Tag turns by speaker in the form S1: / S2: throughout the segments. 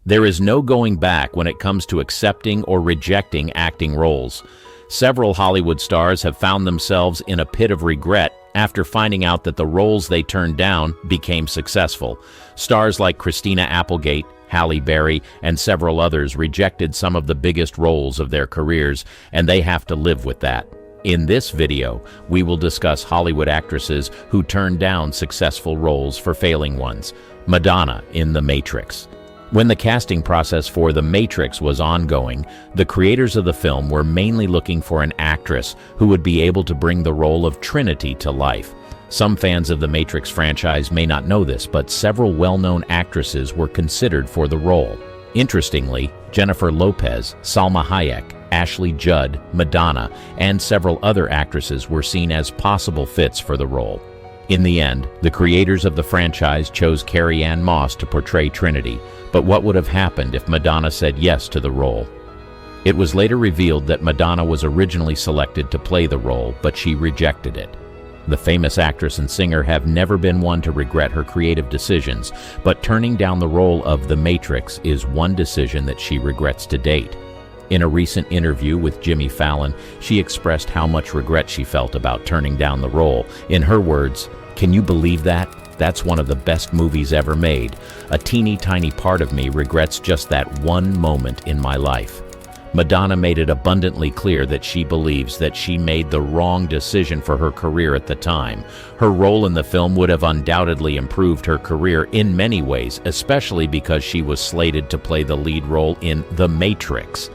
S1: There is no going back when it comes to accepting or rejecting acting roles. Several Hollywood stars have found themselves in a pit of regret after finding out that the roles they turned down became successful. Stars like Christina Applegate, Halle Berry, and several others rejected some of the biggest roles of their careers, and they have to live with that. In this video, we will discuss Hollywood actresses who turned down successful roles for failing ones. Madonna in The Matrix. When the casting process for The Matrix was ongoing, the creators of the film were mainly looking for an actress who would be able to bring the role of Trinity to life. Some fans of the Matrix franchise may not know this, but several well-known actresses were considered for the role. Interestingly, Jennifer Lopez, Salma Hayek, Ashley Judd, Madonna, and several other actresses were seen as possible fits for the role. In the end, the creators of the franchise chose Carrie-Anne Moss to portray Trinity, but what would have happened if Madonna said yes to the role? It was later revealed that Madonna was originally selected to play the role, but she rejected it. The famous actress and singer have never been one to regret her creative decisions, but turning down the role of The Matrix is one decision that she regrets to date. In a recent interview with Jimmy Fallon, she expressed how much regret she felt about turning down the role. In her words, "Can you believe that? That's one of the best movies ever made. A teeny tiny part of me regrets just that one moment in my life." Madonna made it abundantly clear that she believes that she made the wrong decision for her career at the time. Her role in the film would have undoubtedly improved her career in many ways, especially because she was slated to play the lead role in The Matrix.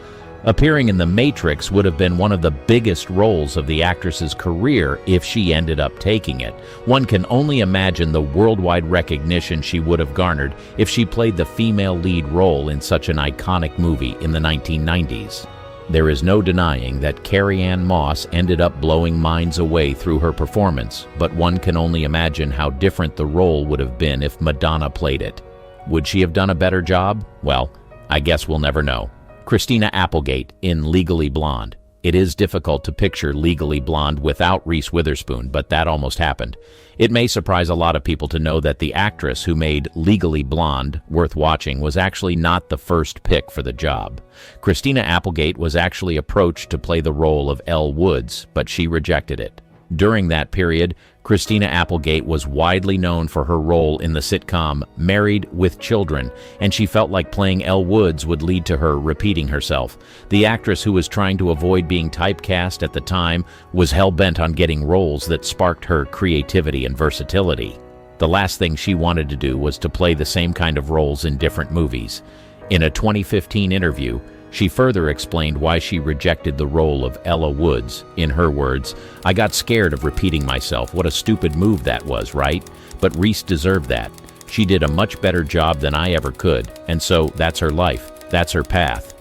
S1: Appearing in The Matrix would have been one of the biggest roles of the actress's career if she ended up taking it. One can only imagine the worldwide recognition she would have garnered if she played the female lead role in such an iconic movie in the 1990s. There is no denying that Carrie-Anne Moss ended up blowing minds away through her performance, but one can only imagine how different the role would have been if Madonna played it. Would she have done a better job? Well, I guess we'll never know. Christina Applegate in Legally Blonde. It is difficult to picture Legally Blonde without Reese Witherspoon, but that almost happened. It may surprise a lot of people to know that the actress who made Legally Blonde worth watching was actually not the first pick for the job. Christina Applegate was actually approached to play the role of Elle Woods, but she rejected it. During that period, Christina Applegate was widely known for her role in the sitcom Married with Children, and she felt like playing Elle Woods would lead to her repeating herself. The actress, who was trying to avoid being typecast at the time, was hell-bent on getting roles that sparked her creativity and versatility. The last thing she wanted to do was to play the same kind of roles in different movies. In a 2015 interview, she further explained why she rejected the role of Ella Woods. In her words, "I got scared of repeating myself. What a stupid move that was, right? But Reese deserved that. She did a much better job than I ever could, and so that's her life. That's her path."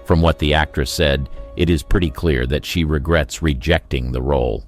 S1: From what the actress said, it is pretty clear that she regrets rejecting the role.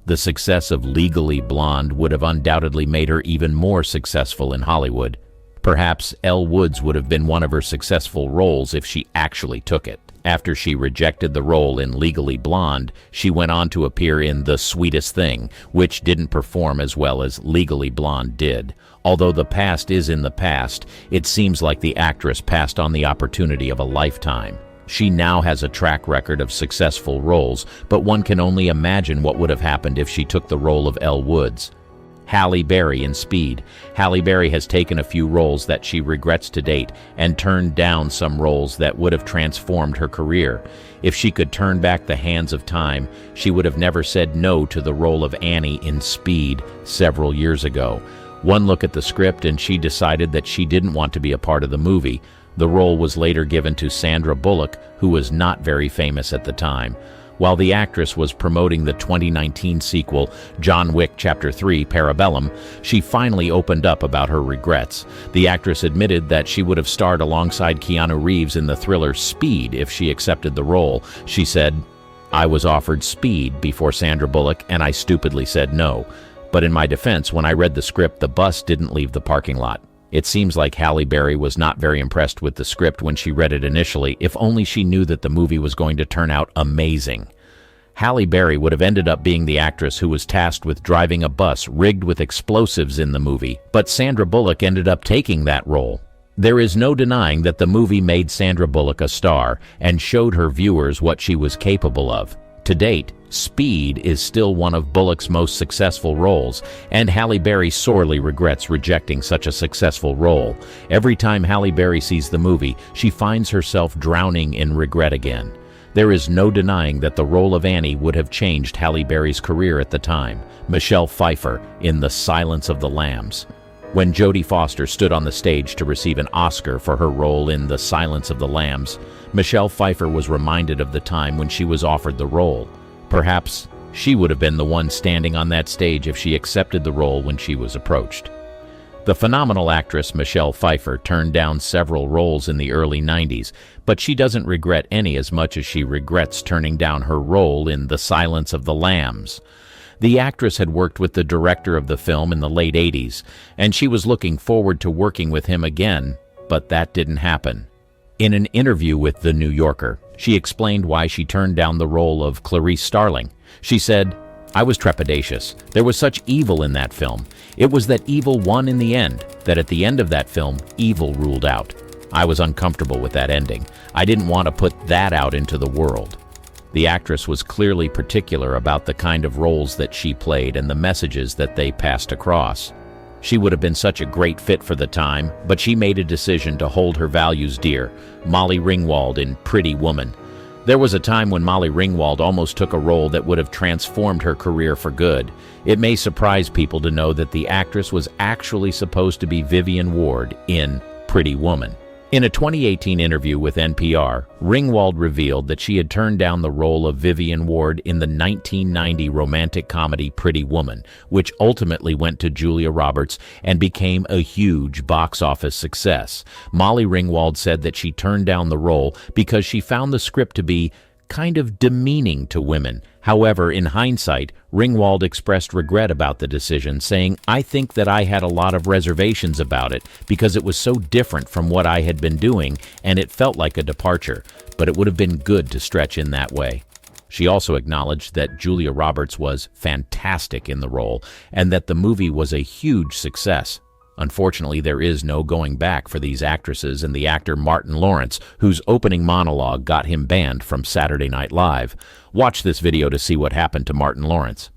S1: The success of Legally Blonde would have undoubtedly made her even more successful in Hollywood. Perhaps Elle Woods would have been one of her successful roles if she actually took it. After she rejected the role in Legally Blonde, she went on to appear in The Sweetest Thing, which didn't perform as well as Legally Blonde did. Although the past is in the past, it seems like the actress passed on the opportunity of a lifetime. She now has a track record of successful roles, but one can only imagine what would have happened if she took the role of Elle Woods. Halle Berry in Speed. Halle Berry has taken a few roles that she regrets to date and turned down some roles that would have transformed her career. If she could turn back the hands of time, she would have never said no to the role of Annie in Speed several years ago. One look at the script and she decided that she didn't want to be a part of the movie. The role was later given to Sandra Bullock, who was not very famous at the time. While the actress was promoting the 2019 sequel, John Wick Chapter 3 Parabellum, she finally opened up about her regrets. The actress admitted that she would have starred alongside Keanu Reeves in the thriller Speed if she accepted the role. She said, "I was offered Speed before Sandra Bullock and I stupidly said no. But in my defense, when I read the script, the bus didn't leave the parking lot." It seems like Halle Berry was not very impressed with the script when she read it initially, if only she knew that the movie was going to turn out amazing. Halle Berry would have ended up being the actress who was tasked with driving a bus rigged with explosives in the movie, but Sandra Bullock ended up taking that role. There is no denying that the movie made Sandra Bullock a star and showed her viewers what she was capable of. To date, Speed is still one of Bullock's most successful roles, and Halle Berry sorely regrets rejecting such a successful role. Every time Halle Berry sees the movie, she finds herself drowning in regret again. There is no denying that the role of Annie would have changed Halle Berry's career at the time. Michelle Pfeiffer in The Silence of the Lambs. When Jodie Foster stood on the stage to receive an Oscar for her role in The Silence of the Lambs, Michelle Pfeiffer was reminded of the time when she was offered the role. Perhaps she would have been the one standing on that stage if she accepted the role when she was approached. The phenomenal actress Michelle Pfeiffer turned down several roles in the early 90s, but she doesn't regret any as much as she regrets turning down her role in The Silence of the Lambs. The actress had worked with the director of the film in the late 80s, and she was looking forward to working with him again, but that didn't happen. In an interview with The New Yorker, she explained why she turned down the role of Clarice Starling. She said, "I was trepidatious. There was such evil in that film. It was that evil won in the end, that at the end of that film, evil ruled out. I was uncomfortable with that ending. I didn't want to put that out into the world." The actress was clearly particular about the kind of roles that she played and the messages that they passed across. She would have been such a great fit for the time, but she made a decision to hold her values dear. Molly Ringwald in Pretty Woman. There was a time when Molly Ringwald almost took a role that would have transformed her career for good. It may surprise people to know that the actress was actually supposed to be Vivian Ward in Pretty Woman. In a 2018 interview with NPR, Ringwald revealed that she had turned down the role of Vivian Ward in the 1990 romantic comedy Pretty Woman, which ultimately went to Julia Roberts and became a huge box office success. Molly Ringwald said that she turned down the role because she found the script to be kind of demeaning to women. However, in hindsight, Ringwald expressed regret about the decision, saying, "I think that I had a lot of reservations about it because it was so different from what I had been doing and it felt like a departure, but it would have been good to stretch in that way." She also acknowledged that Julia Roberts was fantastic in the role and that the movie was a huge success. Unfortunately, there is no going back for these actresses and the actor Martin Lawrence, whose opening monologue got him banned from Saturday Night Live. Watch this video to see what happened to Martin Lawrence.